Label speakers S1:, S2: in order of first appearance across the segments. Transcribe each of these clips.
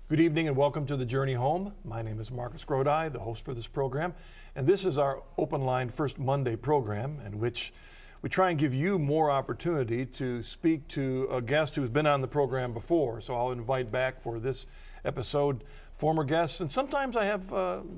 S1: Good evening and welcome to The Journey Home. My name is Marcus Grodi, the host for this program, and this is our Open Line First Monday program in which we try and give you more opportunity to speak to a guest who's been on the program before. So I'll invite back for this episode former guests, and sometimes I have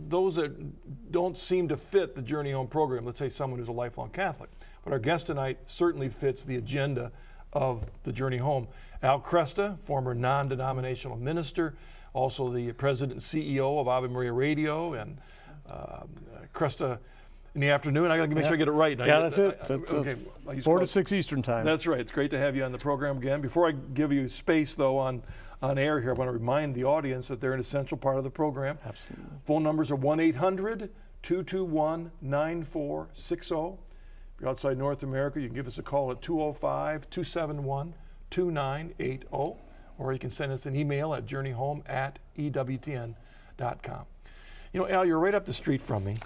S1: those that don't seem to fit the Journey Home program. Let's say someone who's a lifelong Catholic. But our guest tonight certainly fits the agenda of the Journey Home. Al Kresta, former non-denominational minister, also the president and CEO of Ave Maria Radio, and Kresta in the afternoon. I got to make sure I get it right.
S2: Yeah, that's it. Okay. 4 to 6 Eastern time.
S1: That's right. It's great to have you on the program again. Before I give you space, though, on air here, I want to remind the audience that they're an essential part of the program.
S2: Absolutely.
S1: Phone numbers are 1-800-221-9460. If you're outside North America, you can give us a call at 205-271-2980. Or you can send us an email at journeyhome@EWTN.com. You know, Al, you're right up the street from me.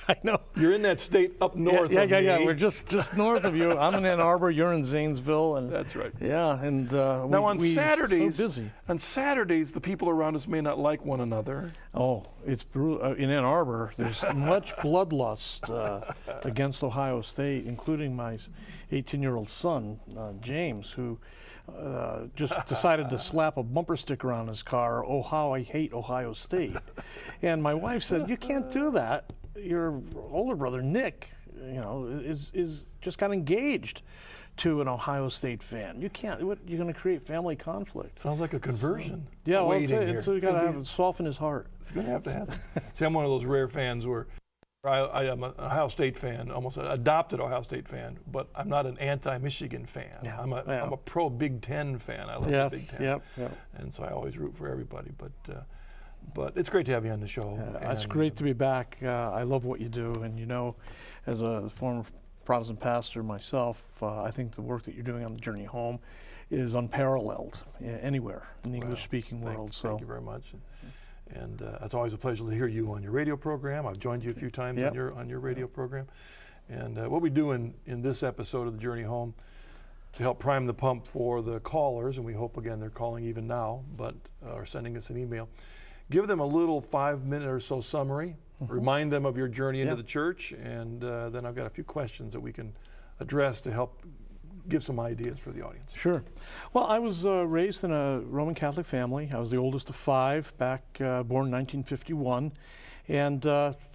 S2: I know.
S1: You're in that state up north of me.
S2: Yeah. We're just north of you. I'm in Ann Arbor. You're in Zanesville. And
S1: that's right.
S2: Yeah, and
S1: now on Saturdays,
S2: so busy.
S1: On Saturdays, the people around us may not like one another.
S2: Oh, it's brutal. In Ann Arbor, there's much bloodlust against Ohio State, including my 18-year-old son, James, who just decided to slap a bumper sticker on his car, "Oh, how I hate Ohio State." And my wife said, "You can't do that. Your older brother, Nick, is just got engaged to an Ohio State fan. You can't. You're going to create family conflict."
S1: Sounds like a conversion.
S2: Yeah, well, so you got to have it soften his heart.
S1: It's going to have to happen. See, I'm one of those rare fans where I am an Ohio State fan, almost an adopted Ohio State fan, but I'm not an anti-Michigan fan.
S2: Yeah.
S1: I'm a pro-Big Ten fan. I love the Big Ten.
S2: Yep.
S1: And so I always root for everybody. But it's great to have you on the show.
S2: It's great to be back. I love what you do, and as a former Protestant pastor myself, I think the work that you're doing on the Journey Home is unparalleled anywhere in the English-speaking world.
S1: Thank you very much. And it's always a pleasure to hear you on your radio program. I've joined you a few times on your radio program. And what we do in this episode of the Journey Home to help prime the pump for the callers, and we hope again they're calling even now, but are sending us an email. Give them a little 5-minute or so summary, remind them of your journey into the church, and then I've got a few questions that we can address to help give some ideas for the audience.
S2: Sure. Well, I was raised in a Roman Catholic family. I was the oldest of 5, born in 1951. And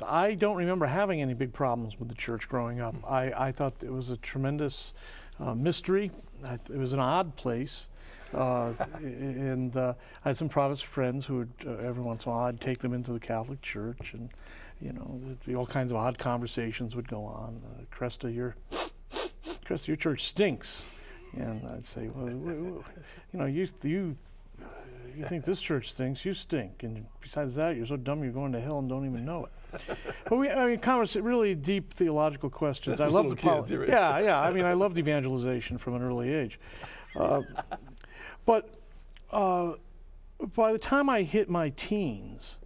S2: I don't remember having any big problems with the church growing up. I thought it was a tremendous mystery. It was an odd place. And I had some Protestant friends who would, every once in a while, I'd take them into the Catholic Church, and there'd be all kinds of odd conversations would go on. Kresta, your church stinks, and I'd say, well, you think this church stinks? You stink, and besides that, you're so dumb you're going to hell and don't even know it. But really deep theological questions. I love the
S1: kids, right?
S2: Yeah. I loved evangelization from an early age. But by the time I hit my teens,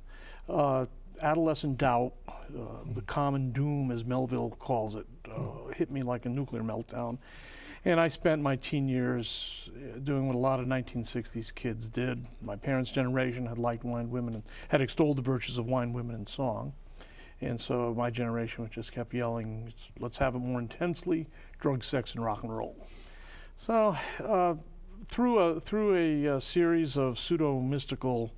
S2: adolescent doubt, the common doom, as Melville calls it, hit me like a nuclear meltdown. And I spent my teen years doing what a lot of 1960s kids did. My parents' generation had liked wine, women, and had extolled the virtues of wine, women, and song. And so my generation just kept yelling, let's have it more intensely, drugs, sex, and rock and roll. So through a series of pseudo-mystical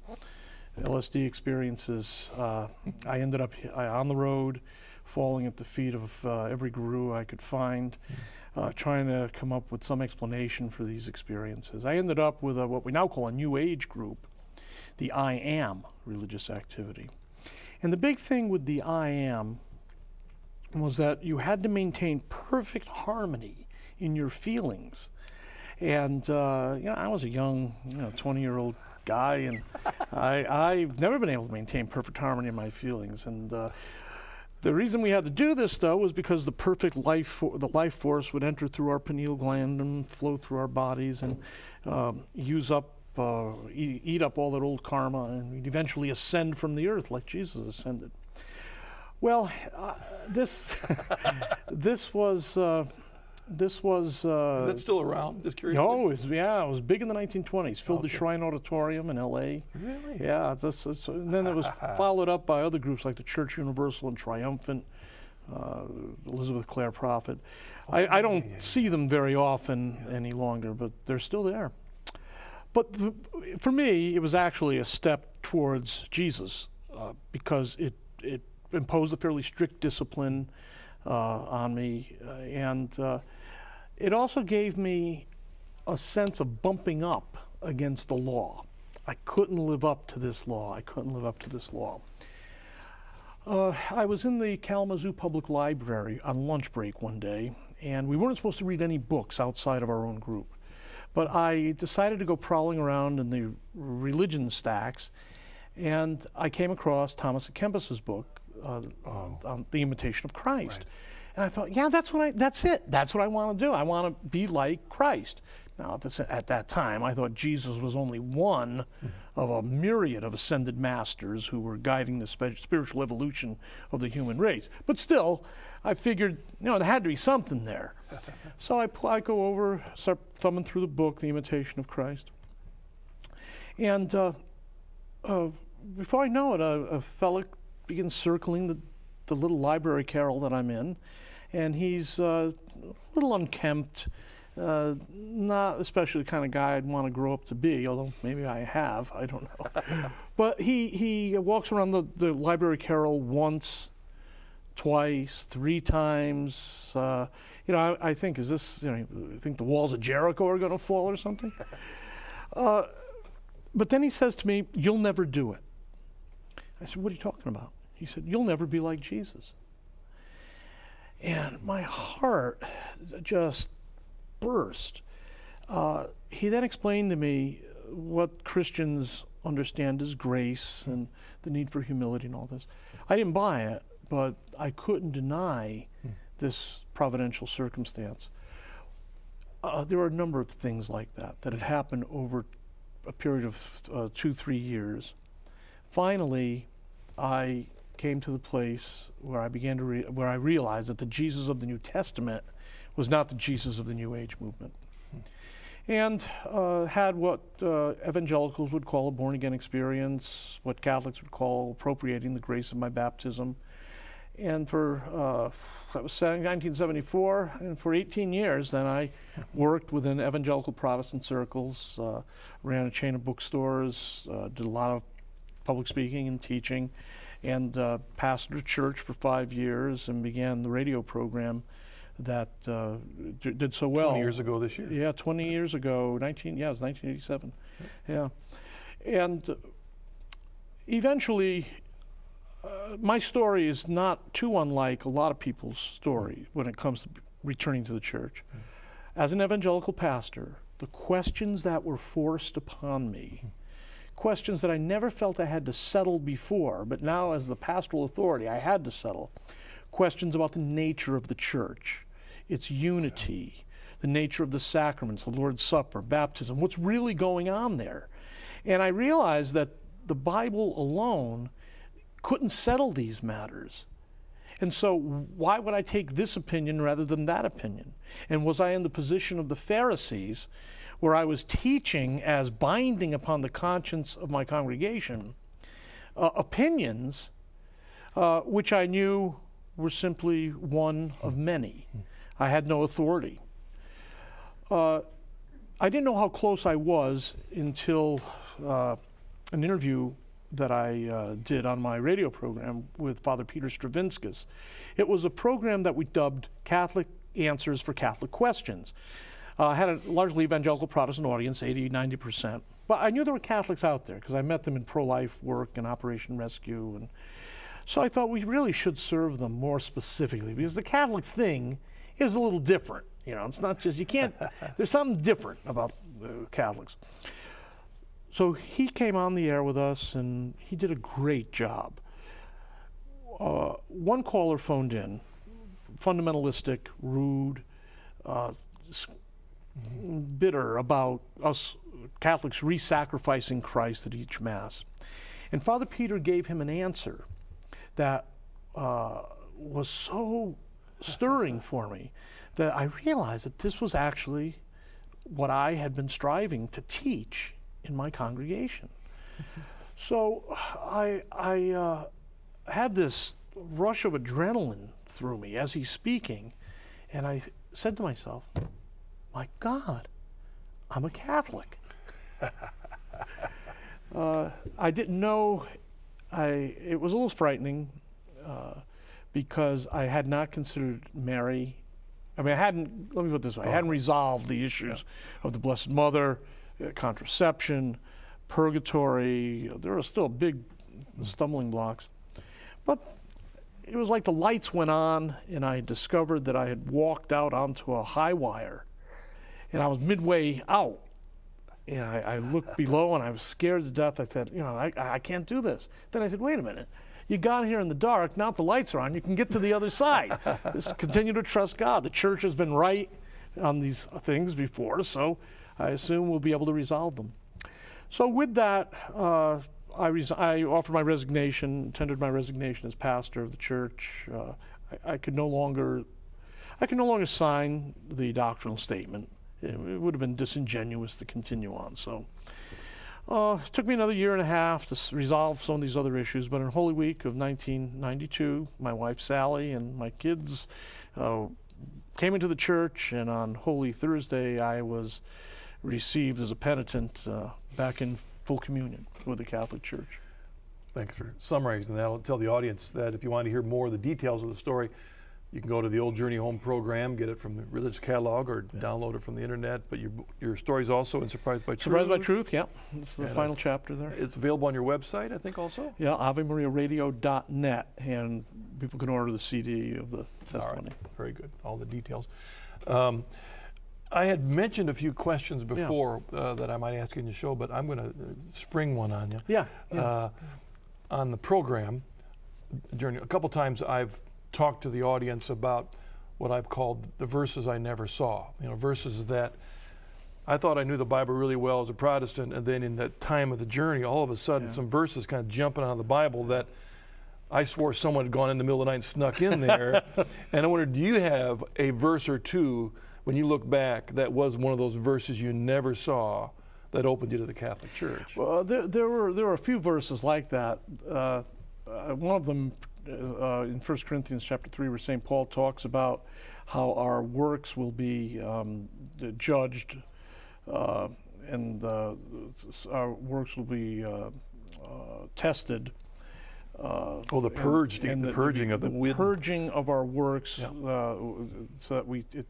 S2: LSD experiences, I ended up on the road, falling at the feet of every guru I could find, trying to come up with some explanation for these experiences. I ended up with what we now call a New Age group, the I Am religious activity. And the big thing with the I Am was that you had to maintain perfect harmony in your feelings. And I was a young, 20-year-old guy, and I've never been able to maintain perfect harmony in my feelings. And the reason we had to do this, though, was because the perfect life force would enter through our pineal gland and flow through our bodies and use up, eat up all that old karma, and we'd eventually ascend from the earth like Jesus ascended. Well, this was This was...
S1: Is that still around? Just curious.
S2: Oh, it was big in the 1920s. Filled the
S1: Okay.
S2: Shrine Auditorium in L.A.
S1: Really?
S2: Yeah, and then it was followed up by other groups like the Church Universal and Triumphant, Elizabeth Clare Prophet. I don't see them very often any longer, but they're still there. But for me, it was actually a step towards Jesus because it imposed a fairly strict discipline on me, and it also gave me a sense of bumping up against the law. I couldn't live up to this law. I was in the Kalamazoo Public Library on lunch break one day, and we weren't supposed to read any books outside of our own group. But I decided to go prowling around in the religion stacks, and I came across Thomas à Kempis's book, on The Imitation of Christ.
S1: Right.
S2: And I thought, yeah, that's it. That's what I want to do. I want to be like Christ. Now, at that time, I thought Jesus was only one of a myriad of ascended masters who were guiding the spiritual evolution of the human race. But still, I figured, there had to be something there. So I go over, start thumbing through the book, The Imitation of Christ. And before I know it, a fella begins circling the little library carrel that I'm in, and he's a little unkempt, not especially the kind of guy I'd want to grow up to be, although maybe I have, I don't know. But he walks around the library carrel once, twice, 3 times. I think, I think the walls of Jericho are going to fall or something? But then he says to me, "You'll never do it." I said, "What are you talking about?" He said, "You'll never be like Jesus." And my heart just burst. He then explained to me what Christians understand as grace and the need for humility and all this. I didn't buy it, but I couldn't deny this providential circumstance. There were a number of things like that had happened over a period of 2-3 years. Finally, I came to the place where I began to where I realized that the Jesus of the New Testament was not the Jesus of the New Age movement, and had what evangelicals would call a born-again experience, what Catholics would call appropriating the grace of my baptism. And for that was 1974, and for 18 years, then I worked within evangelical Protestant circles, ran a chain of bookstores, did a lot of public speaking and teaching, and pastored a church for 5 years, and began the radio program that did so well.
S1: 20 years ago this year.
S2: Yeah, 20 years ago, it was 1987. Yeah. And eventually, my story is not too unlike a lot of people's story when it comes to returning to the church. As an evangelical pastor, the questions that were forced upon me, questions that I never felt I had to settle before, but now as the pastoral authority, I had to settle. Questions about the nature of the church, its unity, the nature of the sacraments, the Lord's Supper, baptism, what's really going on there. And I realized that the Bible alone couldn't settle these matters. And so why would I take this opinion rather than that opinion? And was I in the position of the Pharisees, where I was teaching as binding upon the conscience of my congregation opinions which I knew were simply one of many. I had no authority. I didn't know how close I was until an interview that I did on my radio program with Father Peter Stravinskas. It was a program that we dubbed Catholic Answers for Catholic Questions. I had a largely evangelical Protestant audience, 80-90%. But I knew there were Catholics out there because I met them in pro-life work and Operation Rescue. And so I thought we really should serve them more specifically, because the Catholic thing is a little different. It's not just, there's something different about Catholics. So he came on the air with us, and he did a great job. One caller phoned in, fundamentalistic, rude, bitter about us Catholics re-sacrificing Christ at each Mass. And Father Peter gave him an answer that was so stirring for me, that I realized that this was actually what I had been striving to teach in my congregation. So I had this rush of adrenaline through me as he's speaking, and I said to myself, my God, I'm a Catholic. I didn't know, it was a little frightening because I had not considered Mary. I mean, let me put it this way, I hadn't resolved the issues of the Blessed Mother, contraception, purgatory. There are still big stumbling blocks. But it was like the lights went on, and I discovered that I had walked out onto a high wire, and I was midway out. And I looked below, and I was scared to death. I said, I can't do this. Then I said, wait a minute. You got here in the dark. Now the lights are on. You can get to the other side. Just continue to trust God. The church has been right on these things before, so I assume we'll be able to resolve them. So with that, I offered my resignation, tendered my resignation as pastor of the church. I could no longer sign the doctrinal statement. It would have been disingenuous to continue on. So it took me another year and a half to resolve some of these other issues, but in Holy Week of 1992, my wife Sally and my kids came into the church, and on Holy Thursday I was received as a penitent back in full communion with the Catholic Church.
S1: Thanks for summarizing that. I'll tell the audience that if you want to hear more of the details of the story, you can go to the Old Journey Home program, get it from the religious catalog, or download it from the internet. But your story's also in Surprised by Truth.
S2: Surprised by Truth, yeah. It's the final chapter there.
S1: It's available on your website, I think, also?
S2: Yeah, AveMariaRadio.net, and people can order the CD of the testimony.
S1: All right. Very good. All the details. I had mentioned a few questions before that I might ask you in the show, but I'm going to spring one on you.
S2: Yeah.
S1: On the program, during a couple times I've talked to the audience about what I've called the verses I never saw. Verses that I thought I knew the Bible really well as a Protestant, and then in that time of the journey, all of a sudden some verses kind of jumping out of the Bible that I swore someone had gone in the middle of the night and snuck in there. And I wondered, do you have a verse or two when you look back that was one of those verses you never saw that opened you to the Catholic Church?
S2: Well, there were a few verses like that. One of them in 1 Corinthians chapter 3, where St. Paul talks about how our works will be judged, and our works will be tested.
S1: The purging of the
S2: purging of our works, so that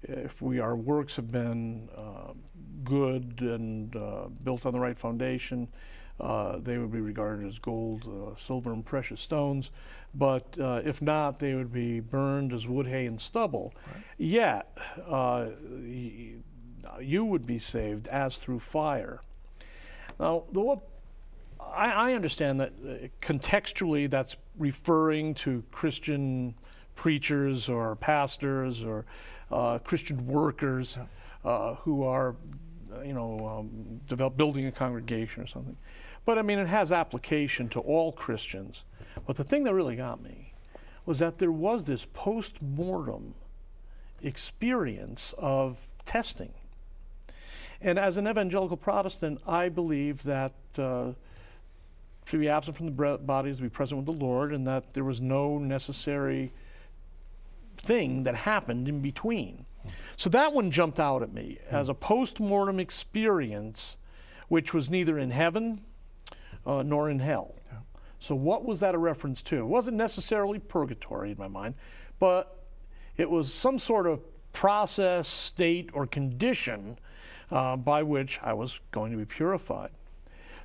S2: if our works have been good and built on the right foundation, they would be regarded as gold, silver, and precious stones. But if not, they would be burned as wood, hay, and stubble. Right. Yet, you would be saved as through fire. Now, I understand that contextually that's referring to Christian preachers or pastors or Christian workers who are, building a congregation or something. But I mean, it has application to all Christians. But the thing that really got me was that there was this post-mortem experience of testing. And as an evangelical Protestant, I believe that to be absent from the body is to be present with the Lord, and that there was no necessary thing that happened in between. So that one jumped out at me as a post-mortem experience, which was neither in heaven nor in hell. Yeah. So what was that a reference to? It wasn't necessarily purgatory in my mind, but it was some sort of process, state, or condition by which I was going to be purified.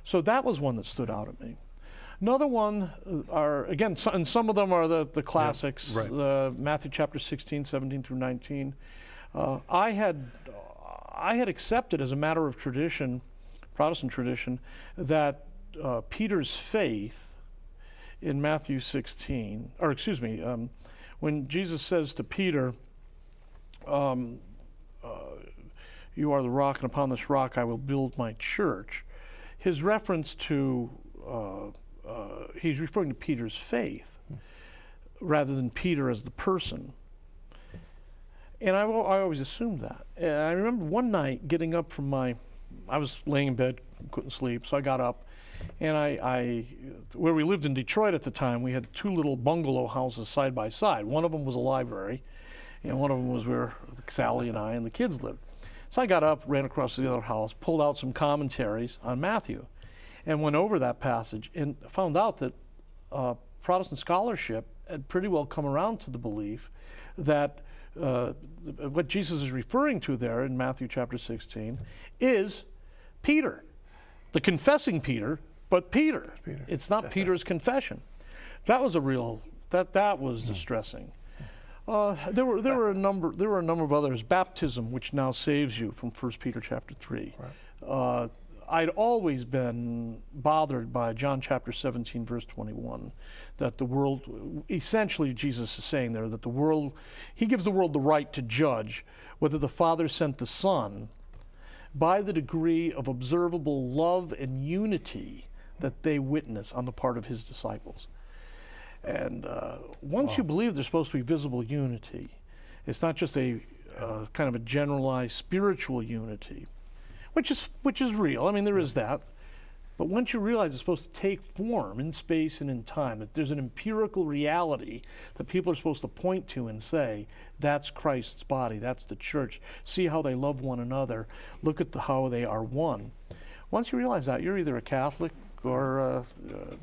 S2: So that was one that stood out at me. Another one are, again, and some of them are the classics, Matthew chapter 16, 17 through 19. I had accepted as a matter of tradition, Protestant tradition, that Peter's faith in Matthew 16, when Jesus says to Peter, you are the rock, and upon this rock I will build my church. His reference to, he's referring to Peter's faith rather than Peter as the person. And I always assumed that. And I remember one night getting up from I was laying in bed, couldn't sleep, so I got up. And where we lived in Detroit at the time, we had two little bungalow houses side by side. One of them was a library, and one of them was where Sally and I and the kids lived. So I got up, ran across to the other house, pulled out some commentaries on Matthew, and went over that passage and found out that Protestant scholarship had pretty well come around to the belief that what Jesus is referring to there in Matthew chapter 16 is Peter, the confessing Peter, but Peter. It's not Peter's confession. That was that was distressing. There were a number of others. Baptism, which now saves you, from 1 Peter chapter 3. Right. I'd always been bothered by John chapter 17, verse 21, that the world, essentially Jesus is saying there that the world, he gives the world the right to judge whether the Father sent the Son by the degree of observable love and unity that they witness on the part of his disciples. And once you believe there's supposed to be visible unity, it's not just a kind of a generalized spiritual unity, which is real. I mean, there is that. But once you realize it's supposed to take form in space and in time, that there's an empirical reality that people are supposed to point to and say, that's Christ's body, that's the church. See how they love one another. Look at how they are one. Once you realize that, you're either a Catholic or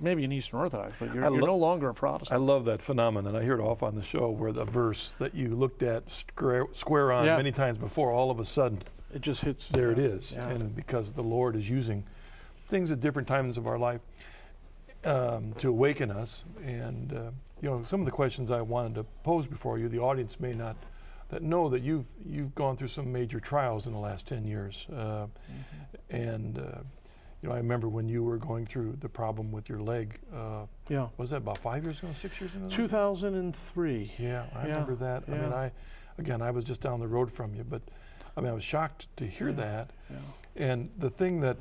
S2: maybe an Eastern Orthodox, but you're no longer a Protestant.
S1: I love that phenomenon. I hear it off on the show where the verse that you looked at square on many times before, all of a sudden,
S2: it just hits.
S1: There it is. Yeah. And because the Lord is using things at different times of our life to awaken us. And some of the questions I wanted to pose before you, the audience may not know that you've gone through some major trials in the last 10 years. And I remember when you were going through the problem with your leg. Was that about 5 years ago, 6 years ago?
S2: 2003.
S1: Yeah, I remember that. Yeah. I mean, I was just down the road from you, but I was shocked to hear that. Yeah. And the thing that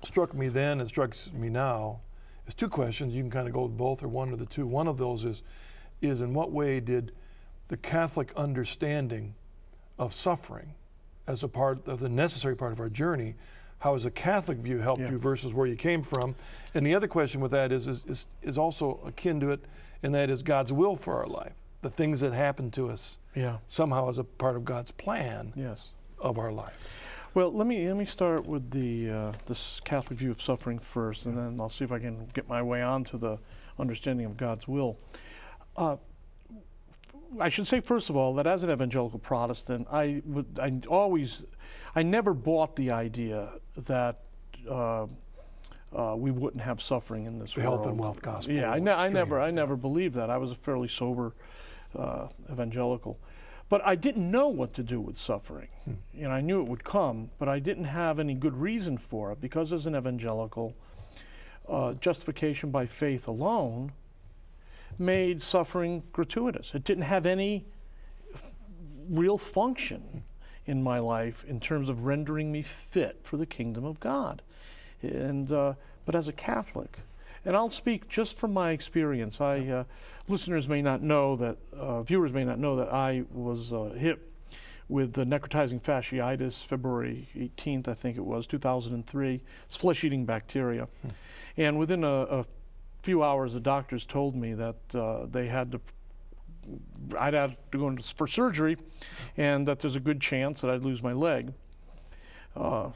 S1: struck me then and strikes me now is two questions. You can kind of go with both or one of the two. One of those is in what way did the Catholic understanding of suffering as a part of the necessary part of our journey, how has a Catholic view helped you versus where you came from? And the other question with that is also akin to it, and that is God's will for our life. The things that happen to us somehow as a part of God's plan of our life.
S2: Well, let me start with this Catholic view of suffering first, and then I'll see if I can get my way on to the understanding of God's will. I should say first of all that as an evangelical Protestant, I never bought the idea that we wouldn't have suffering in this world.
S1: The health and wealth gospel.
S2: Yeah, I never believed that. I was a fairly sober evangelical. But I didn't know what to do with suffering. I knew it would come, but I didn't have any good reason for it, because as an evangelical, justification by faith alone made suffering gratuitous. It didn't have any real function in my life in terms of rendering me fit for the kingdom of God. And but as a Catholic, and I'll speak just from my experience. Listeners may not know that, viewers may not know that I was hit with the necrotizing fasciitis February 18th, I think it was, 2003. It's flesh-eating bacteria. And within a few hours, the doctors told me that I'd have to go for surgery, and that there's a good chance that I'd lose my leg. That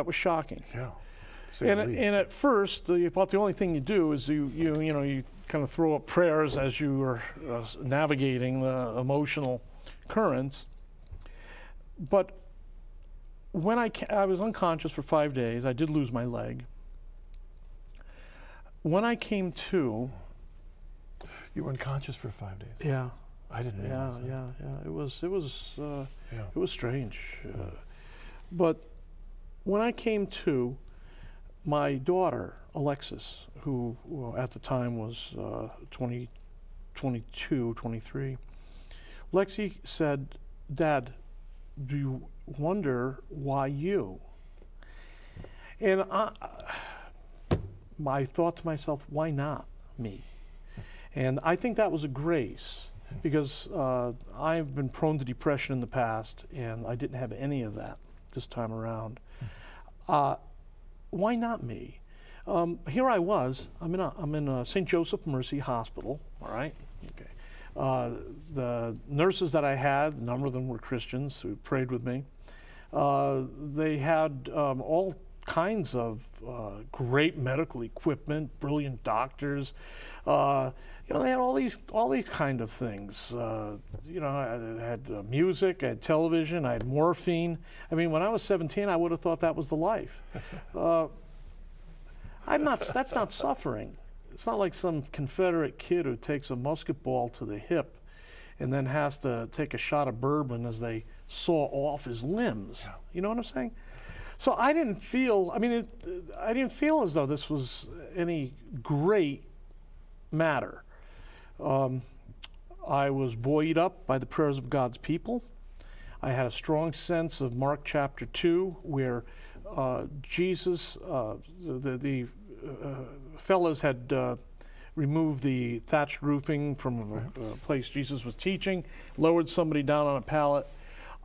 S2: was shocking.
S1: Yeah.
S2: And at first, about the only thing you do is you kind of throw up prayers as you are navigating the emotional currents. But when I was unconscious for 5 days, I did lose my leg. When I came to,
S1: you were unconscious for 5 days.
S2: Yeah.
S1: I didn't realize that.
S2: Yeah. It was strange. But when I came to, my daughter, Alexis, who at the time was 23, Lexi said, "Dad, do you wonder why you?" And I thought to myself, why not me? And I think that was a grace. because I've been prone to depression in the past, and I didn't have any of that this time around. Why not me? Here I was. I'm in St. Joseph Mercy Hospital. All right. Okay. The nurses that I had, a number of them were Christians who prayed with me. They had all kinds of great medical equipment, brilliant doctors. They had all these kind of things. I had music, I had television, I had morphine. I mean, when I was 17, I would have thought that was the life. That's not suffering. It's not like some Confederate kid who takes a musket ball to the hip and then has to take a shot of bourbon as they saw off his limbs. Yeah. You know what I'm saying? So I didn't feel as though this was any great matter. I was buoyed up by the prayers of God's people. I had a strong sense of Mark chapter 2, where Jesus, the fellows had removed the thatched roofing from a place Jesus was teaching, lowered somebody down on a pallet,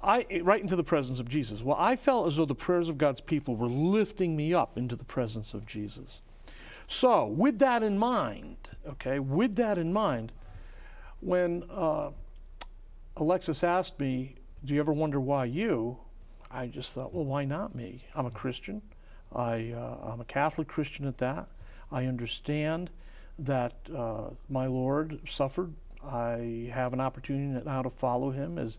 S2: right into the presence of Jesus. Well, I felt as though the prayers of God's people were lifting me up into the presence of Jesus. So, with that in mind, when Alexis asked me, "Do you ever wonder why you?" I just thought, well, why not me? I'm a Christian. I'm a Catholic Christian at that. I understand that my Lord suffered. I have an opportunity now to follow him. As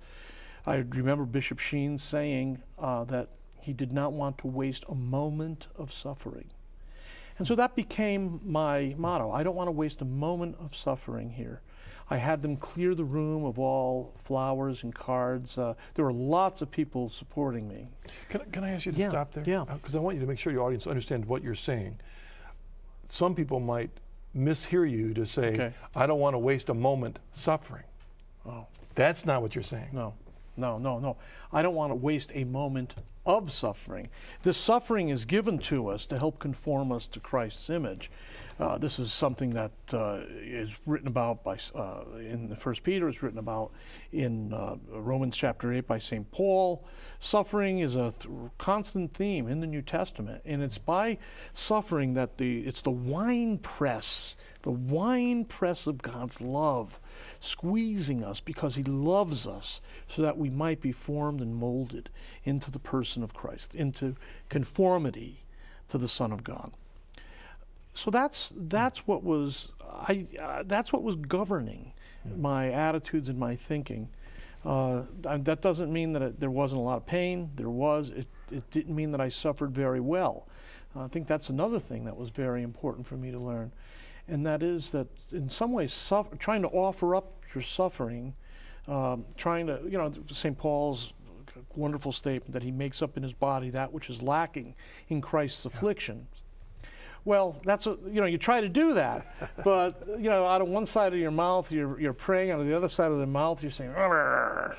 S2: I remember Bishop Sheen saying that he did not want to waste a moment of suffering. And so that became my motto. I don't want to waste a moment of suffering here. I had them clear the room of all flowers and cards. There were lots of people supporting me.
S1: Can I ask you to stop there?
S2: Yeah.
S1: Because I want you to make sure your audience understands what you're saying. Some people might mishear you to say, I don't want to waste a moment suffering.
S2: Oh.
S1: That's not what you're saying.
S2: No. I don't want to waste a moment of suffering. The suffering is given to us to help conform us to Christ's image. This is something that is written about in 1 Peter, it's written about in Romans chapter 8 by St. Paul. Suffering is a constant theme in the New Testament, and it's by suffering that it's the wine press of God's love, squeezing us because he loves us so that we might be formed and molded into the person of Christ, into conformity to the Son of God. So that's what was governing my attitudes and my thinking. That doesn't mean that there wasn't a lot of pain. There was. It didn't mean that I suffered very well. I think that's another thing that was very important for me to learn. And that is that in some ways, trying to offer up your suffering, St. Paul's wonderful statement that he makes up in his body that which is lacking in Christ's affliction. Well, you try to do that, but out of one side of your mouth you're praying, out of the other side of the mouth you're saying, "Arr."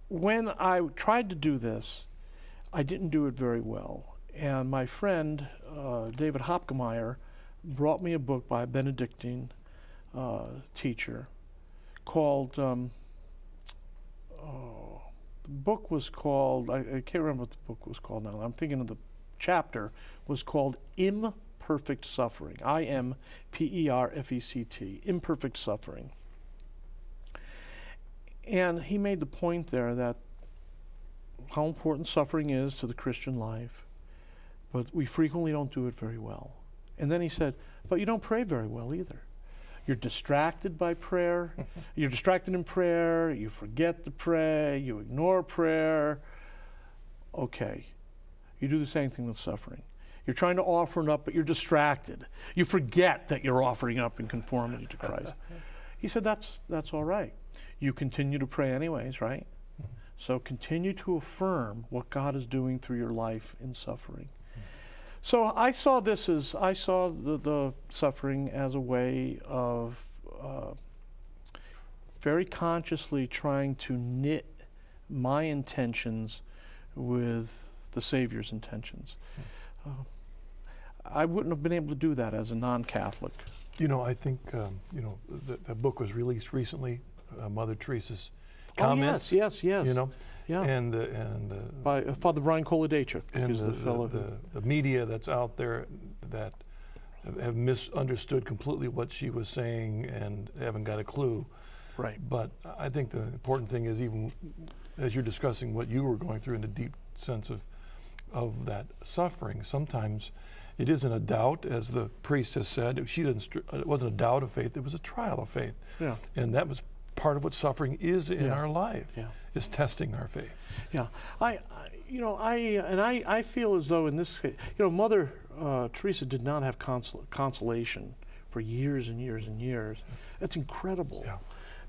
S2: When I tried to do this, I didn't do it very well. And my friend, David Hopkemeyer, brought me a book by a Benedictine teacher called, the book was called, I can't remember what the book was called now. I'm thinking of the chapter, was called Imperfect Suffering. I-M-P-E-R-F-E-C-T, Imperfect Suffering. And he made the point there that how important suffering is to the Christian life, but we frequently don't do it very well. And then he said, but you don't pray very well either. You're distracted by prayer. You're distracted in prayer. You forget to pray. You ignore prayer. Okay. You do the same thing with suffering. You're trying to offer it up, but you're distracted. You forget that you're offering up in conformity to Christ. He said, that's all right. You continue to pray anyways, right? So continue to affirm what God is doing through your life in suffering. So I saw the suffering as a way of very consciously trying to knit my intentions with the Savior's intentions. I wouldn't have been able to do that as a non-Catholic.
S1: You know, I think, that book was released recently, Mother Teresa's comments.
S2: Oh, yes.
S1: You know,
S2: Yeah.
S1: and
S2: By Father Brian Koledachuk,
S1: and
S2: who's the fellow.
S1: the media that's out there that have misunderstood completely what she was saying and haven't got a clue.
S2: Right.
S1: But I think the important thing is, even as you're discussing what you were going through in the deep sense of that suffering, sometimes it isn't a doubt, as the priest has said. It wasn't a doubt of faith, it was a trial of faith.
S2: Yeah.
S1: And that was part of what suffering is in our life, is testing our faith.
S2: Yeah. I feel as though in this case, Mother Teresa did not have consolation for years and years and years. That's incredible.
S1: Yeah.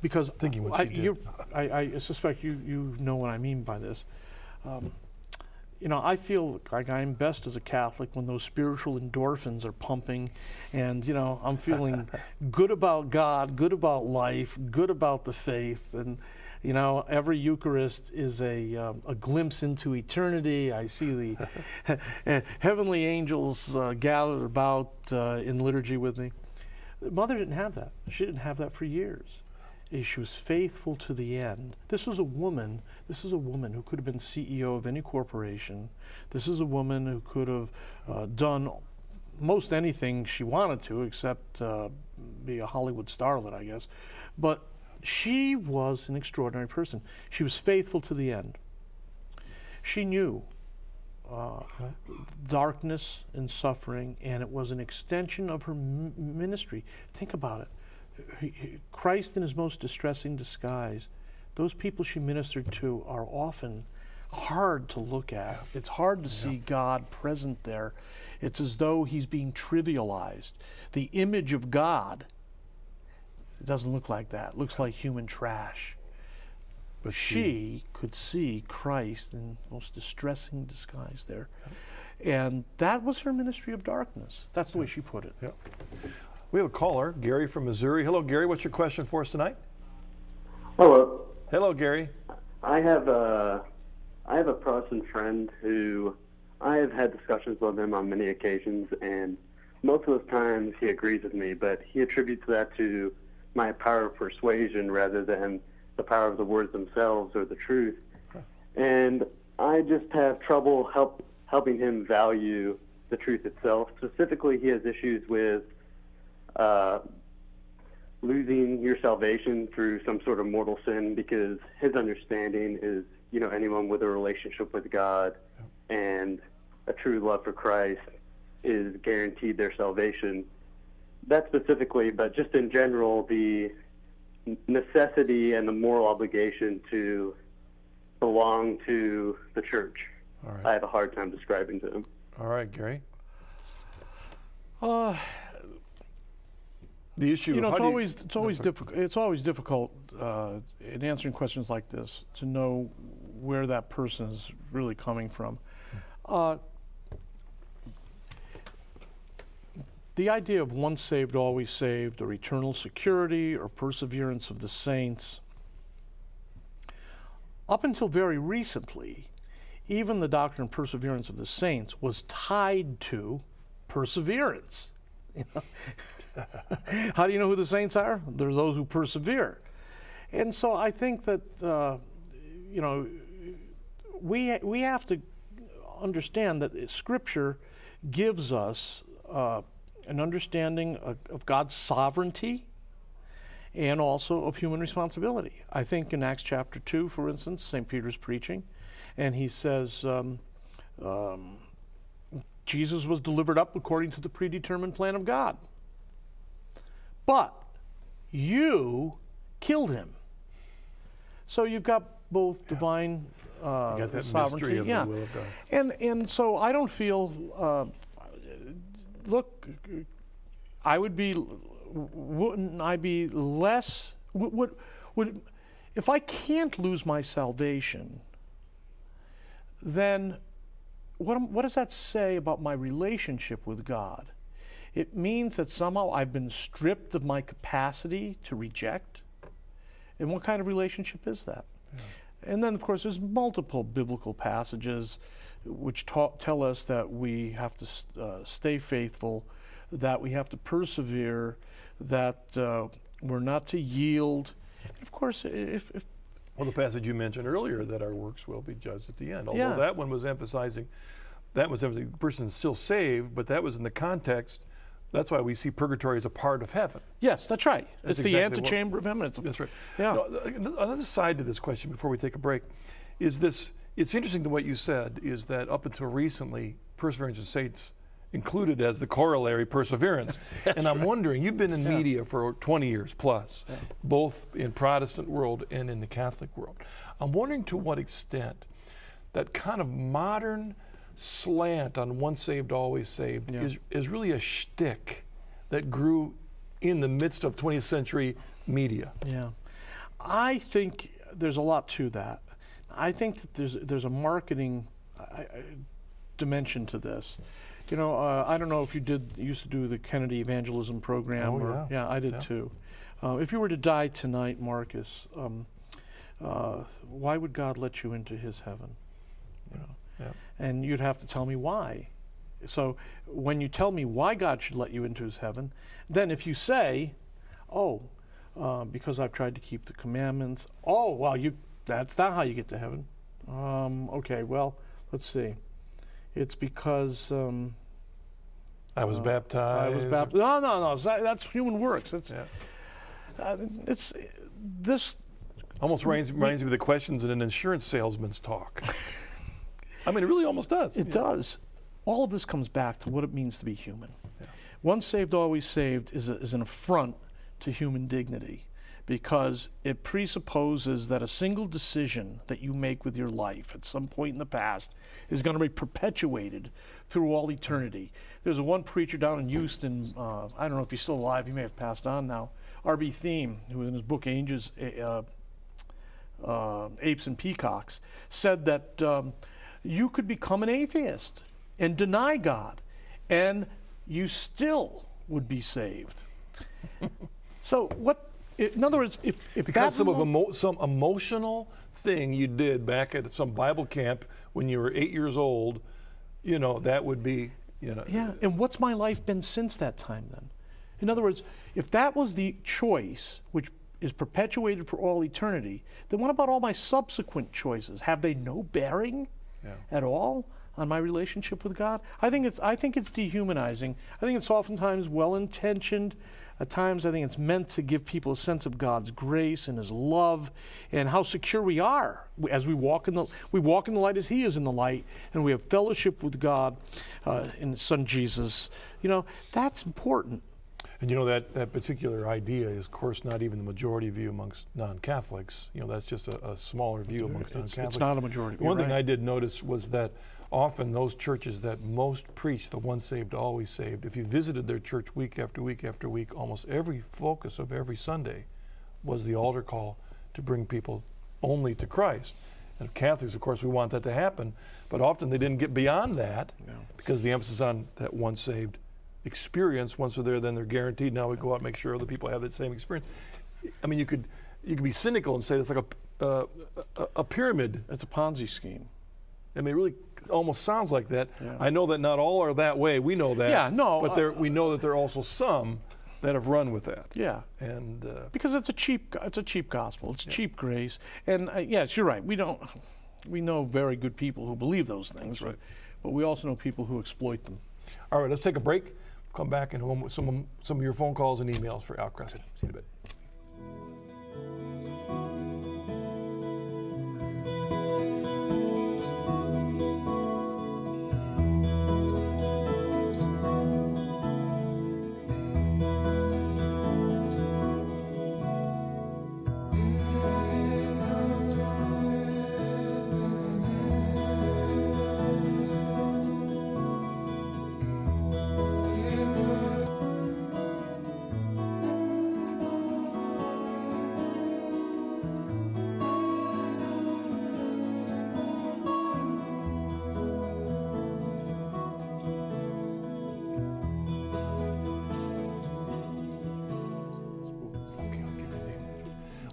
S2: Because
S1: Thinking what she did.
S2: I suspect you know what I mean by this. I feel like I'm best as a Catholic when those spiritual endorphins are pumping, and I'm feeling good about God, good about life, good about the faith, and every Eucharist is a glimpse into eternity. I see the heavenly angels gathered about in liturgy with me. Mother didn't have that. She didn't have that for years. She was faithful to the end. This is a woman who could have been CEO of any corporation. This is a woman who could have done most anything she wanted to, except be a Hollywood starlet, I guess. But she was an extraordinary person. She was faithful to the end. She knew darkness and suffering, and it was an extension of her ministry. Think about it. Christ in his most distressing disguise, those people she ministered to are often hard to look at. It's hard to see God present there. It's as though he's being trivialized. The image of God, it doesn't look like that. It looks like human trash. But she could see Christ in the most distressing disguise there. And that was her ministry of darkness. That's the way she put it.
S1: Yeah. We have a caller, Gary from Missouri. Hello, Gary. What's your question for us tonight?
S3: Hello.
S1: Hello, Gary.
S3: I have a Protestant friend who I have had discussions with him on many occasions, and most of those times he agrees with me, but he attributes that to my power of persuasion rather than the power of the words themselves or the truth. And I just have trouble helping him value the truth itself. Specifically, he has issues with losing your salvation through some sort of mortal sin, because his understanding is, anyone with a relationship with God and a true love for Christ is guaranteed their salvation. That specifically, but just in general, the necessity and the moral obligation to belong to the church.
S1: All right.
S3: I have a hard time describing to him.
S1: All right, Gary. The issue.
S2: It's always difficult. It's always difficult in answering questions like this to know where that person is really coming from. The idea of once saved, always saved, or eternal security, or perseverance of the saints, up until very recently, even the doctrine of perseverance of the saints was tied to perseverance. How do you know who the saints are? They're those who persevere. And so I think that we have to understand that Scripture gives us an understanding of God's sovereignty and also of human responsibility. I think in Acts chapter 2, for instance, St. Peter's preaching, and he says, Jesus was delivered up according to the predetermined plan of God. But you killed him. So you've got both divine
S1: You got that
S2: sovereignty.
S1: mystery of the will of God.
S2: And so I don't feel, wouldn't I be less, if I can't lose my salvation, then what does that say about my relationship with God? It means that somehow I've been stripped of my capacity to reject. And what kind of relationship is that? And then, of course, there's multiple biblical passages which tell us that we have to stay faithful, that we have to persevere, that we're not to yield. And of course, if
S1: well, the passage you mentioned earlier, that our works will be judged at the end. Although
S2: Yeah.
S1: that one was emphasizing, the person is still saved, but that was in the context. That's why we see purgatory as a part of heaven.
S2: yes, that's right.
S1: That's
S2: It's the
S1: exactly
S2: antechamber of heaven.
S1: That's right.
S2: Yeah.
S1: No, another side to this question before we take a break is this. It's interesting to what you said is that up until recently, perseverance of saints included as the corollary perseverance. And I'm wondering, you've been in media for 20 years plus, both in Protestant world and in the Catholic world. I'm wondering to what extent that kind of modern slant on once saved, always saved is really a shtick that grew in the midst of 20th century media.
S2: Yeah. I think there's a lot to that. I think that there's a marketing dimension to this. You know, I don't know if you used to do the Kennedy evangelism program.
S1: Oh, yeah.
S2: I did too. If you were to die tonight, Marcus, why would God let you into his heaven? You know?
S1: Yeah.
S2: And you'd have to tell me why. So when you tell me why God should let you into his heaven, then if you say, because I've tried to keep the commandments, that's not how you get to heaven. Okay, well, let's see. It's because
S1: I was baptized.
S2: I was baptized. No. That's human works. It's this.
S1: Almost reminds me of the questions in an insurance salesman's talk. I mean, it really almost does.
S2: It does. All of this comes back to what it means to be human.
S1: Yeah.
S2: Once saved, always saved is an affront to human dignity, because it presupposes that a single decision that you make with your life at some point in the past is going to be perpetuated through all eternity. There's one preacher down in Houston, I don't know if he's still alive, he may have passed on now, R.B. Thiem, who in his book Apes and Peacocks, said that you could become an atheist and deny God, and you still would be saved. So in other words, if
S1: because some emotional thing you did back at some Bible camp when you were 8 years old, that would be,
S2: Yeah, and what's my life been since that time then? In other words, if that was the choice, which is perpetuated for all eternity, then what about all my subsequent choices? Have they no bearing at all on my relationship with God? I think it's dehumanizing. I think it's oftentimes well-intentioned. At times, I think it's meant to give people a sense of God's grace and his love and how secure we are as we walk in the light as he is in the light, and we have fellowship with God in his son Jesus. That's important.
S1: And that particular idea is, of course, not even the majority view amongst non-Catholics. That's just a smaller view amongst non-Catholics.
S2: It's not a majority.
S1: One thing I did notice was that often those churches that most preach the once saved, always saved, if you visited their church week after week after week, almost every focus of every Sunday was the altar call to bring people only to Christ. And Catholics, of course, we want that to happen, but often they didn't get beyond that because the emphasis on that once saved experience. Once they're there, then they're guaranteed. Now we go out and make sure other people have that same experience. I mean, you could be cynical and say it's like a pyramid.
S2: It's a Ponzi scheme.
S1: I mean, it really almost sounds like that.
S2: Yeah.
S1: I know that not all are that way. We know that.
S2: Yeah, no.
S1: But we know that there are also some that have run with that.
S2: Yeah.
S1: And
S2: because it's a cheap gospel. It's cheap grace. And yes, you're right. We know very good people who believe those things,
S1: right?
S2: But we also know people who exploit them.
S1: All right, let's take a break. Come back and home with some of your phone calls and emails for Al Kresta. See you in a bit.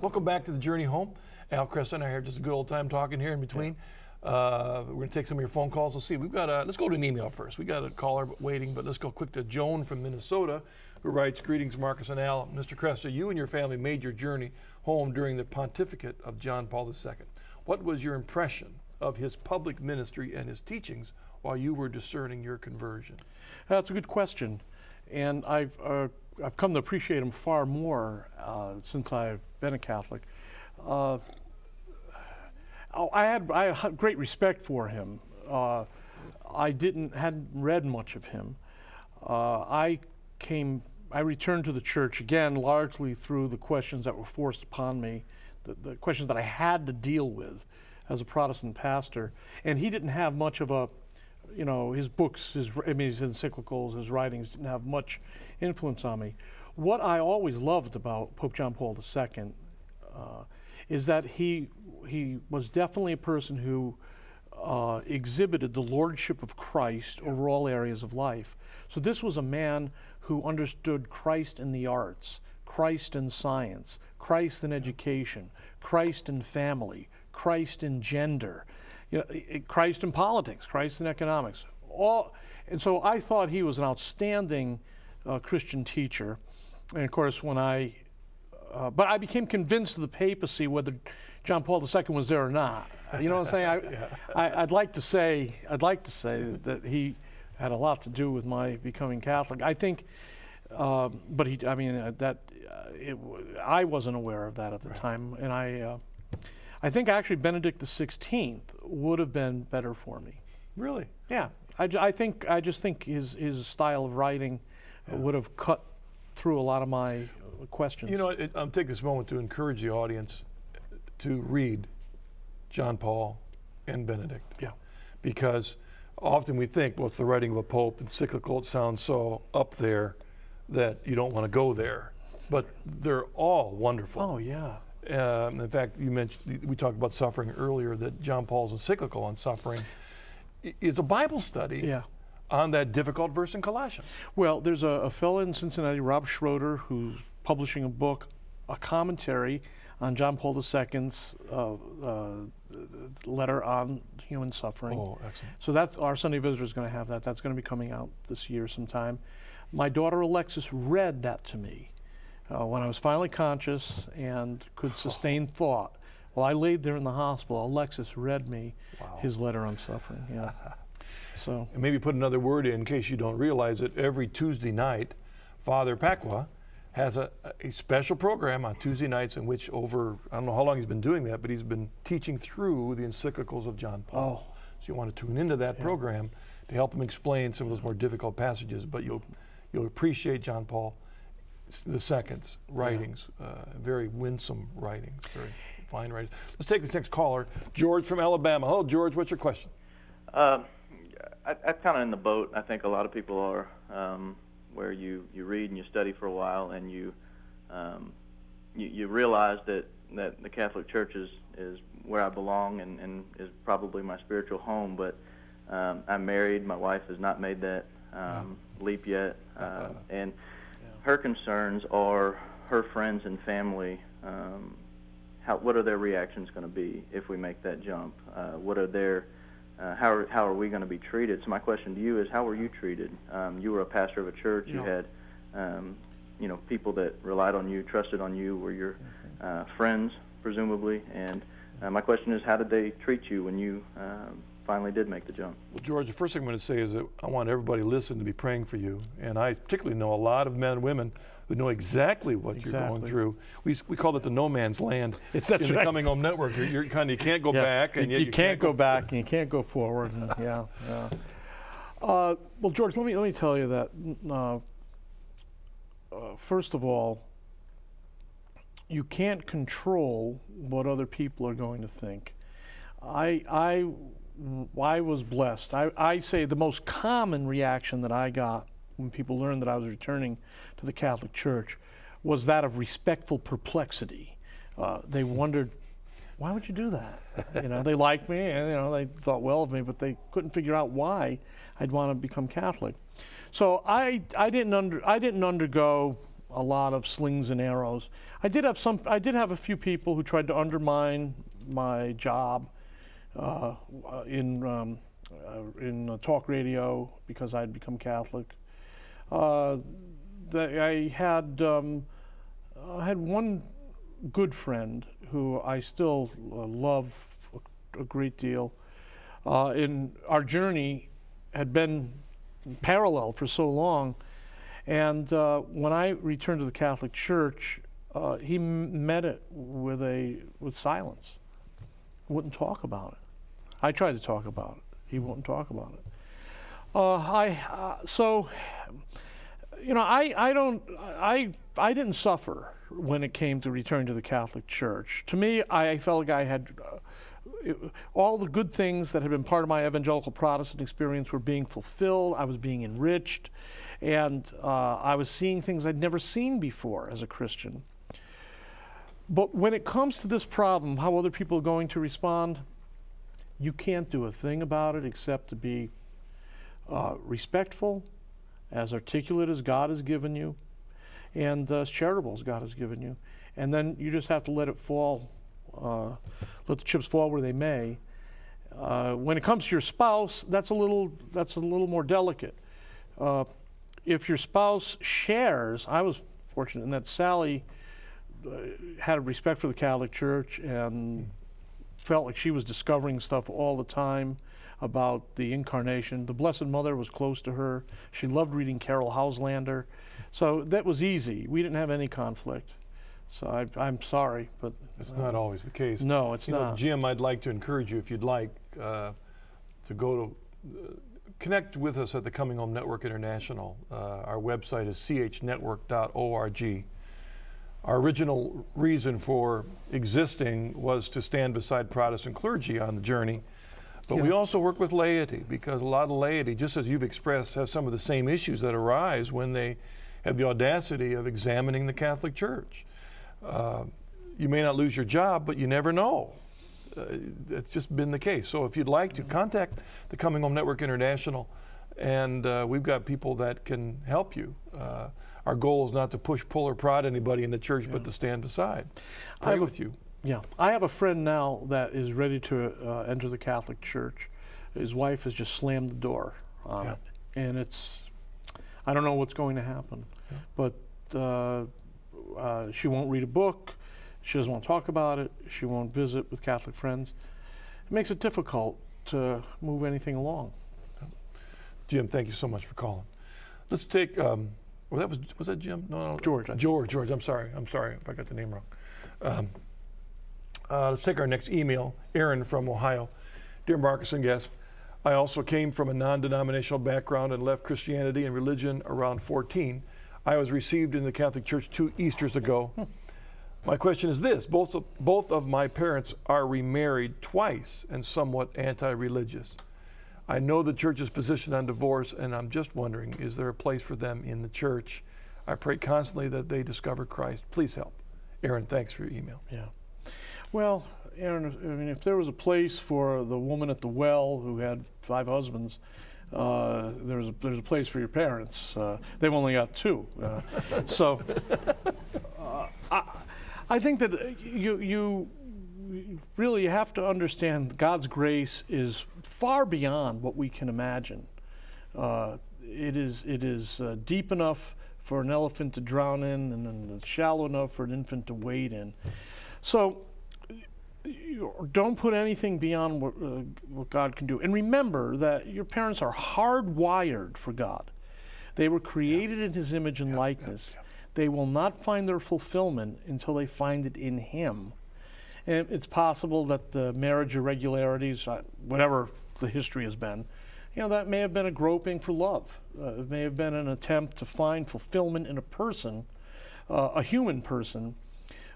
S1: Welcome back to the Journey Home. Al, Kresta, and I had just a good old time talking here in between. We're going to take some of your phone calls. Let's see. Let's go to an email first. We got a caller waiting, but let's go quick to Joan from Minnesota, who writes, "Greetings, Marcus and Al. Mr. Kresta, you and your family made your journey home during the pontificate of John Paul II. What was your impression of his public ministry and his teachings while you were discerning your conversion?"
S2: That's a good question, and I've come to appreciate him far more since I've been a Catholic. I had great respect for him. I hadn't read much of him. I returned to the church again largely through the questions that were forced upon me, the questions that I had to deal with as a Protestant pastor. And he didn't have much of a, his books, his encyclicals, his writings didn't have much influence on me. What I always loved about Pope John Paul II is that he was definitely a person who exhibited the lordship of Christ over all areas of life. So this was a man who understood Christ in the arts, Christ in science, Christ in education, Christ in family, Christ in gender, Christ in politics, Christ in economics. And so I thought he was an outstanding Christian teacher. And of course, but I became convinced of the papacy, whether John Paul II was there or not. You know what I'm saying? I'd like to say that he had a lot to do with my becoming Catholic. I think, I wasn't aware of that at the time, and I think actually Benedict XVI would have been better for me.
S1: Really?
S2: Yeah. I just think his style of writing would have cut through a lot of my questions.
S1: I'll take this moment to encourage the audience to read John Paul and Benedict.
S2: Yeah.
S1: Because often we think, well, it's the writing of a pope, encyclical, it sounds so up there that you don't want to go there. But they're all wonderful.
S2: Oh, yeah.
S1: In fact, we talked about suffering earlier, that John Paul's encyclical on suffering is a Bible study on that difficult verse in Colossians.
S2: Well, there's a fellow in Cincinnati, Rob Schroeder, who's publishing a book, a commentary on John Paul II's letter on human suffering.
S1: Oh, excellent.
S2: So that's our Sunday Visitor is going to have that. That's going to be coming out this year sometime. My daughter Alexis read that to me when I was finally conscious and could sustain thought. While I laid there in the hospital, Alexis read me his letter on suffering. Yeah. So. And
S1: maybe put another word in case you don't realize it. Every Tuesday night, Father Pacwa has a special program on Tuesday nights in which I don't know how long he's been doing that, but he's been teaching through the encyclicals of John Paul. So you want to tune into that program to help him explain some of those more difficult passages, but you'll appreciate John Paul II's writings, very winsome writings, very fine writings. Let's take this next caller, George from Alabama. Hello, George, what's your question?
S4: I'm kind of in the boat. I think a lot of people are, where you read and you study for a while, and you realize that the Catholic Church is where I belong and is probably my spiritual home. But I'm married. My wife has not made that leap yet, and her concerns are her friends and family. What are their reactions going to be if we make that jump? What are their how are we going to be treated? So my question to you is, how were you treated? You were a pastor of a church. You had, people that relied on you, trusted on you, were your friends, presumably. And my question is, how did they treat you when you finally did make the jump?
S1: Well, George, the first thing I'm going to say is that I want everybody listening to be praying for you. And I particularly know a lot of men and women who know exactly what you're going through. We call it the no man's land in the Coming Home Network. You can't go back, and
S2: you can't go back, and you can't go forward. And well, George, let me tell you that first of all, you can't control what other people are going to think. I was blessed. I say the most common reaction that I got when people learned that I was returning to the Catholic Church was that of respectful perplexity. They wondered, why would you do that? They liked me, and they thought well of me, but they couldn't figure out why I'd want to become Catholic. So I didn't undergo a lot of slings and arrows. I did have a few people who tried to undermine my job in talk radio because I'd become Catholic. I had one good friend who I still love a great deal. And our journey had been parallel for so long. And when I returned to the Catholic Church, he met it with silence. Wouldn't talk about it. I tried to talk about it. He wouldn't talk about it. I didn't suffer when it came to returning to the Catholic Church. To me, I felt like I had all the good things that had been part of my evangelical Protestant experience were being fulfilled. I was being enriched, and I was seeing things I'd never seen before as a Christian. But when it comes to this problem, how other people are going to respond, you can't do a thing about it except to be respectful, as articulate as God has given you, and as charitable as God has given you. And then you just have to let it fall, let the chips fall where they may. When it comes to your spouse, that's a little more delicate. If your spouse shares, I was fortunate in that Sally had a respect for the Catholic Church and felt like she was discovering stuff all the time about the Incarnation. The Blessed Mother was close to her. She loved reading Carol Hauslander. So that was easy. We didn't have any conflict. So I'm sorry, but
S1: it's not always the case.
S2: No, it's not.
S1: Jim, I'd like to encourage you, if you'd like, to go to connect with us at the Coming Home Network International. Our website is chnetwork.org. Our original reason for existing was to stand beside Protestant clergy on the journey, but we also work with laity, because a lot of laity, just as you've expressed, have some of the same issues that arise when they have the audacity of examining the Catholic Church. You may not lose your job, but you never know. It's just been the case. So if you'd like to, contact the Coming Home Network International, and we've got people that can help you. Our goal is not to push, pull, or prod anybody in the church, but to stand beside, pray with you.
S2: Yeah, I have a friend now that is ready to enter the Catholic Church. His wife has just slammed the door on it, and I don't know what's going to happen, but she won't read a book. She doesn't want to talk about it. She won't visit with Catholic friends. It makes it difficult to move anything along.
S1: Jim, thank you so much for calling. Let's take. Was that Jim? No.
S2: George.
S1: George. I'm sorry if I got the name wrong. Let's take our next email. Aaron from Ohio. Dear Marcus and guests, I also came from a non-denominational background and left Christianity and religion around 14. I was received in the Catholic Church 2 Easters ago. My question is this: both of my parents are remarried twice and somewhat anti-religious. I know the church's position on divorce, and I'm just wondering, is there a place for them in the church? I pray constantly that they discover Christ. Please help. Aaron, thanks for your email.
S2: Yeah. Well, Aaron, I mean, if there was a place for the woman at the well who had 5 husbands, there's a place for your parents. They've only got 2. So I think that you really have to understand God's grace is far beyond what we can imagine. It is deep enough for an elephant to drown in, and shallow enough for an infant to wade in. So don't put anything beyond what God can do. And remember that your parents are hardwired for God. They were created in His image and likeness. They will not find their fulfillment until they find it in Him. And it's possible that the marriage irregularities, whatever the history has been, that may have been a groping for love. It may have been an attempt to find fulfillment in a person, a human person,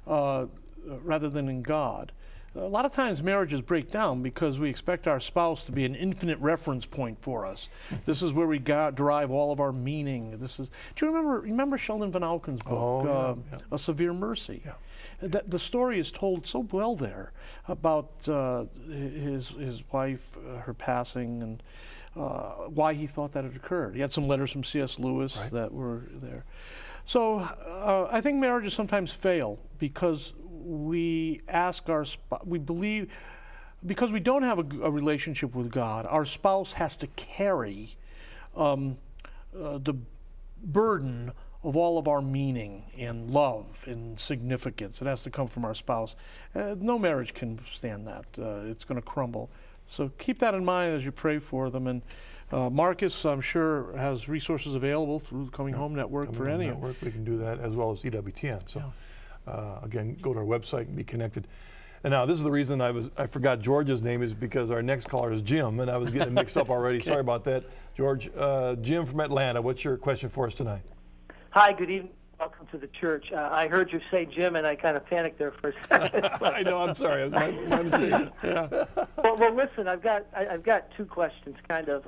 S2: rather than in God. A lot of times marriages break down because we expect our spouse to be an infinite reference point for us. This is where we derive all of our meaning. Do you remember Sheldon Van Auken's book, A Severe Mercy? Yeah. The story is told so well there about his wife, her passing, and why he thought that had occurred. He had some letters from C.S. Lewis that were there. So I think marriages sometimes fail because we ask we believe, because we don't have a relationship with God, our spouse has to carry the burden of all of our meaning and love and significance. It has to come from our spouse. No marriage can stand that. It's going to crumble. So keep that in mind as you pray for them. And Marcus, I'm sure, has resources available through the Coming Home Network for any.
S1: Network, we can do that, as well as EWTN. So again, go to our website and be connected. And now this is the reason I forgot George's name, is because our next caller is Jim, and I was getting mixed up already. Okay. Sorry about that, George. Jim from Atlanta, what's your question for us tonight?
S5: Hi, good evening. Welcome to the church. I heard you say Jim, and I kind of panicked there for a second.
S1: I know. I'm sorry. It was my mistake. Yeah.
S5: Well, listen. I've got two questions. Kind of.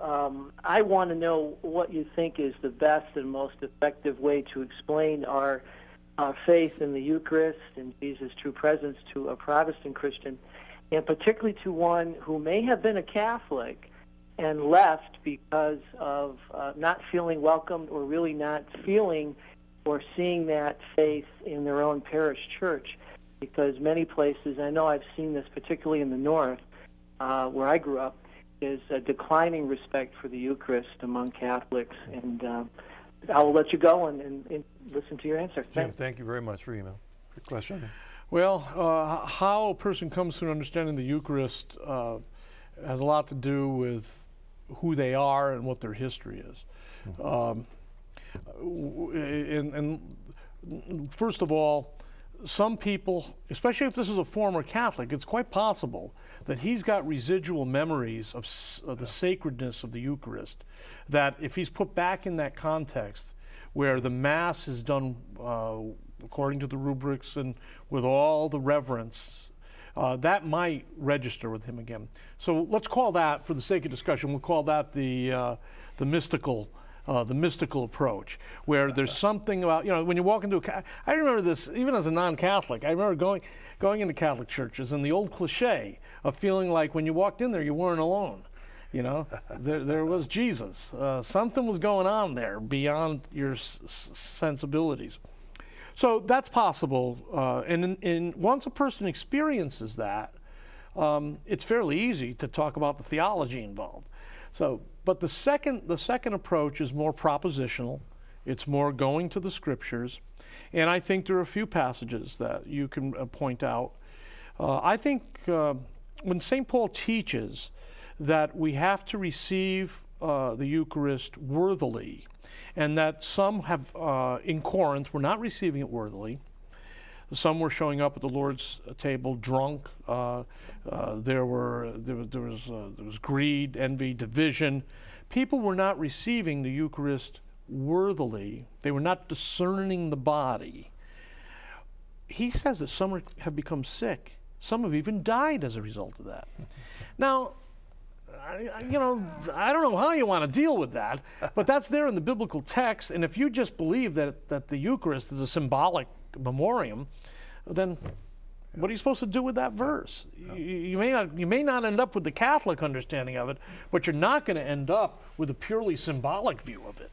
S5: I want to know what you think is the best and most effective way to explain our faith in the Eucharist and Jesus' true presence to a Protestant Christian, and particularly to one who may have been a Catholic and left because of not feeling welcomed, or really not feeling or seeing that faith in their own parish church. Because many places, I know I've seen this particularly in the north, where I grew up, is a declining respect for the Eucharist among Catholics. And I will let you go and listen to your answer.
S1: Jim, thank you very much for your email. Good question.
S2: Well, how a person comes to understanding the Eucharist has a lot to do with who they are and what their history is. Mm-hmm. And first of all, some people, especially if this is a former Catholic, it's quite possible that he's got residual memories of the sacredness of the Eucharist, that if he's put back in that context where the Mass is done according to the rubrics and with all the reverence, that might register with him again. So let's call that, for the sake of discussion, we'll call that the mystical approach, where there's something about, when you walk into I remember this even as a non-Catholic. I remember going into Catholic churches, and the old cliche of feeling like when you walked in there you weren't alone. There was Jesus. Something was going on there beyond your sensibilities. So that's possible, and once a person experiences that, it's fairly easy to talk about the theology involved. So, but the second approach is more propositional. It's more going to the Scriptures, and I think there are a few passages that you can point out. I think when St. Paul teaches that we have to receive the Eucharist worthily, and that some have in Corinth were not receiving it worthily. Some were showing up at the Lord's table drunk. There was greed, envy, division. People were not receiving the Eucharist worthily. They were not discerning the body. He says that some have become sick. Some have even died as a result of that. Now, I don't know how you want to deal with that, but that's there in the biblical text. And if you just believe that the Eucharist is a symbolic memoriam, then what are you supposed to do with that verse? You may not end up with the Catholic understanding of it, but you're not going to end up with a purely symbolic view of it.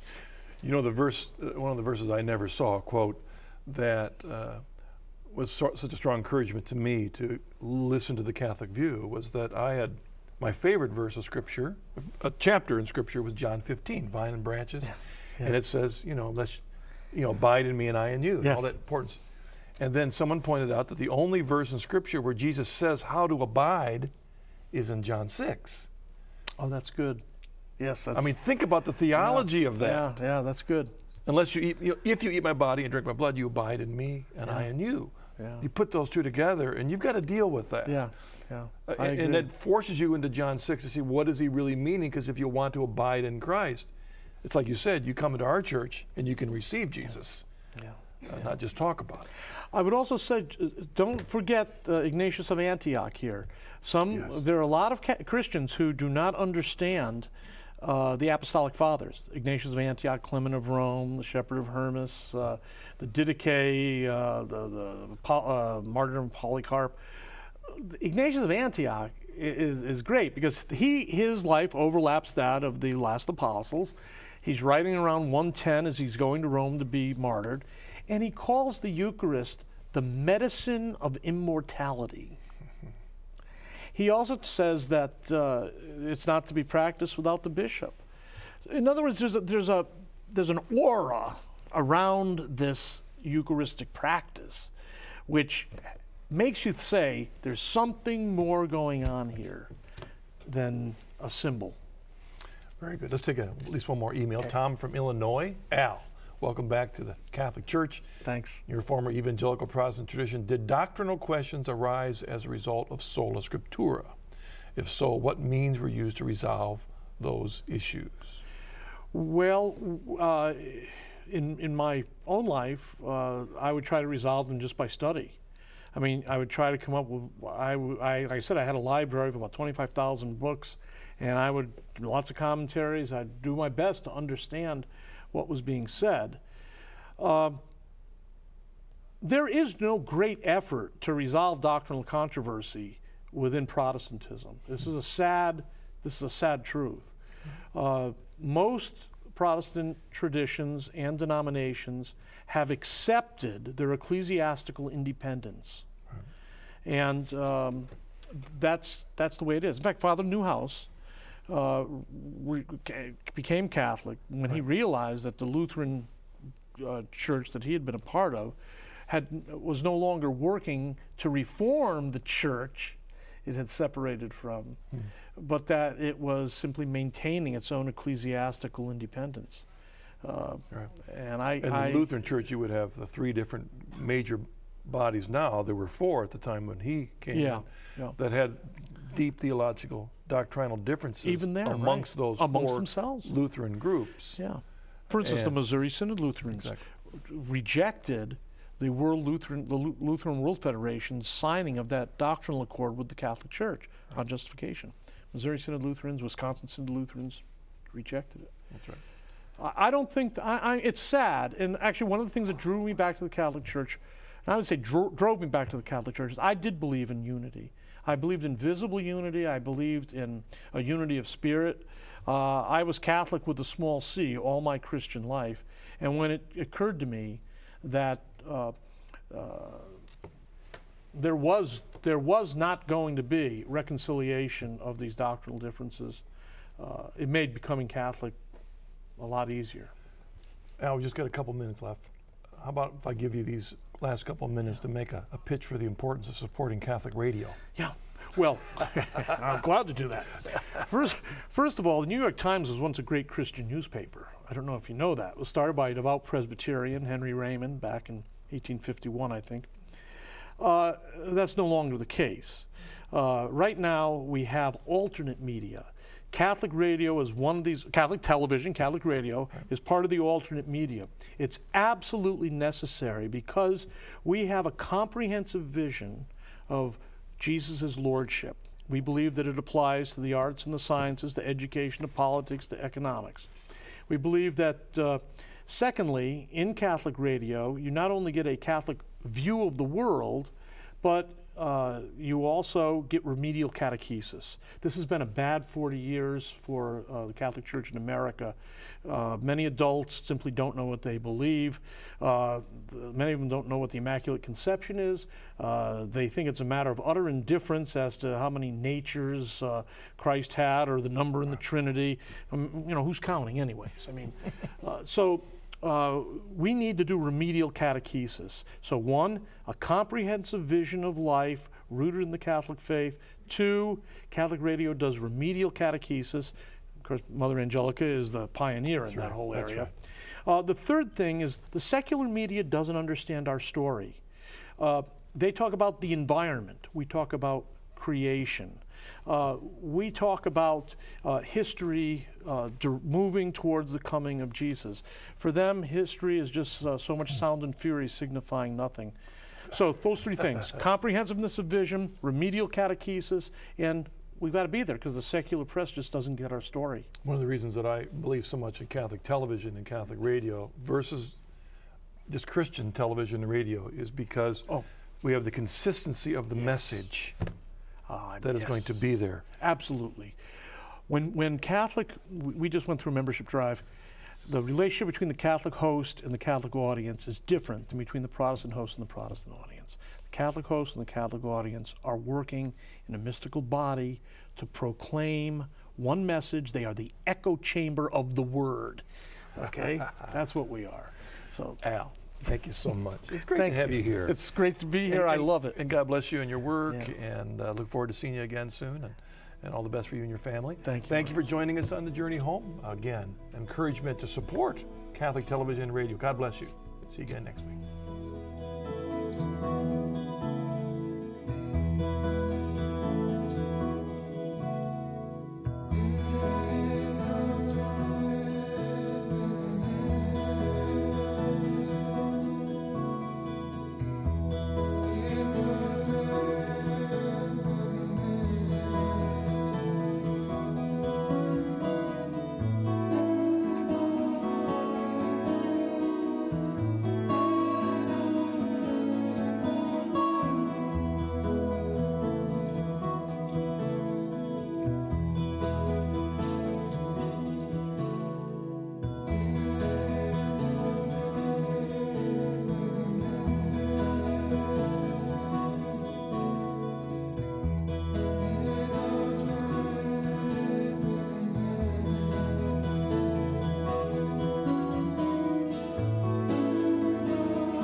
S1: The verse, one of the verses I never saw, quote, that was such a strong encouragement to me to listen to the Catholic view, was that I had my favorite verse of Scripture, a chapter in Scripture, was John 15, vine and branches. Yeah. And it says, let's, abide in me and I in you. Yes. All that importance. And then someone pointed out that the only verse in Scripture where Jesus says how to abide is in John 6.
S2: Oh, that's good. Yes.
S1: Think about the theology of that.
S2: Yeah, that's good.
S1: Unless you eat, if you eat my body and drink my blood, you abide in me and I in you. Yeah. You put those two together, and you've got to deal with that.
S2: Yeah.
S1: And it forces you into John 6 to see what is he really meaning, because if you want to abide in Christ, it's like you said, you come into our church and you can receive Jesus, not just talk about it.
S2: I would also say, don't forget Ignatius of Antioch here. There are a lot of Christians who do not understand the Apostolic Fathers. Ignatius of Antioch, Clement of Rome, the Shepherd of Hermas, the Didache, the Martyrdom of Polycarp. Ignatius of Antioch is great because his life overlaps that of the last apostles. He's writing around 110 as he's going to Rome to be martyred, and he calls the Eucharist the medicine of immortality. He also says that it's not to be practiced without the bishop. In other words, there's an aura around this Eucharistic practice which makes you say there's something more going on here than a symbol.
S1: Very good. Let's take at least one more email. Okay. Tom from Illinois. Al, welcome back to the Catholic Church.
S2: Thanks.
S1: Your former evangelical Protestant tradition. Did doctrinal questions arise as a result of Sola Scriptura? If so, what means were used to resolve those issues?
S2: Well, in my own life, I would try to resolve them just by study. I mean, I would try to come up with, like I said, I had a library of about 25,000 books, and I would, lots of commentaries. I'd do my best to understand what was being said. There is no great effort to resolve doctrinal controversy within Protestantism. This is a sad truth. Most Protestant traditions and denominations have accepted their ecclesiastical independence. Right. And that's the way it is. In fact, Father Newhouse became Catholic when he realized that the Lutheran church that he had been a part of was no longer working to reform the church it had separated from, but that it was simply maintaining its own ecclesiastical independence.
S1: Right.
S2: And
S1: the Lutheran Church, you would have the three different major bodies now. There were four at the time when he came in that had deep theological, doctrinal differences
S2: even there,
S1: amongst those
S2: amongst
S1: four
S2: themselves.
S1: Lutheran groups.
S2: Yeah. For instance, the Missouri Synod Lutherans rejected the Lutheran World Federation's signing of that doctrinal accord with the Catholic Church on justification. Missouri Synod Lutherans, Wisconsin Synod Lutherans rejected it.
S1: That's right.
S2: I don't think, it's sad, and actually one of the things that drew me back to the Catholic Church, and I would say drove me back to the Catholic Church, is I did believe in unity. I believed in visible unity. I believed in a unity of spirit. I was Catholic with a small c all my Christian life, and when it occurred to me that there was not going to be reconciliation of these doctrinal differences, it made becoming Catholic a lot easier.
S1: Al, we just got a couple minutes left. How about if I give you these last couple of minutes to make a pitch for the importance of supporting Catholic radio?
S2: Yeah, well, I'm glad to do that. First of all, the New York Times was once a great Christian newspaper. I don't know if you know that. It was started by a devout Presbyterian, Henry Raymond, back in 1851, I think. That's no longer the case. Right now, we have alternate media. Catholic radio is one of these, Catholic television, Catholic radio is part of the alternate media. It's absolutely necessary because we have a comprehensive vision of Jesus' lordship. We believe that it applies to the arts and the sciences, the education, the politics, the economics. We believe that, secondly, in Catholic radio, you not only get a Catholic view of the world, but you also get remedial catechesis. This has been a bad 40 years for the Catholic Church in America. Many adults simply don't know what they believe. Many of them don't know what the Immaculate Conception is. They think it's a matter of utter indifference as to how many natures Christ had or the number in the Trinity. Who's counting anyways? I mean, we need to do remedial catechesis. So one, a comprehensive vision of life rooted in the Catholic faith. Two, Catholic radio does remedial catechesis. Of course, Mother Angelica is the pioneer in that whole area. Right. The third thing is the secular media doesn't understand our story. They talk about the environment. We talk about creation. We talk about history moving towards the coming of Jesus. For them, history is just so much sound and fury signifying nothing. So those three things, comprehensiveness of vision, remedial catechesis, and we've got to be there because the secular press just doesn't get our story.
S1: One of the reasons that I believe so much in Catholic television and Catholic radio versus just Christian television and radio is because we have the consistency of the message that is going to be there.
S2: Absolutely. When Catholic, we just went through a membership drive. the relationship between the Catholic host and the Catholic audience is different than between the Protestant host and the Protestant audience. The Catholic host and the Catholic audience are working in a mystical body to proclaim one message. They are the echo chamber of the Word. Okay? That's what we are. So,
S1: Al, thank you so much. It's great to have you here.
S2: It's great to be here. I love it.
S1: And God bless you in your work,
S2: Yeah.
S1: and look forward to seeing you again soon, and all the best for you and your family.
S2: Thank you.
S1: Thank you for joining us on the journey home. Again, encouragement to support Catholic television and radio. God bless you. See you again next week.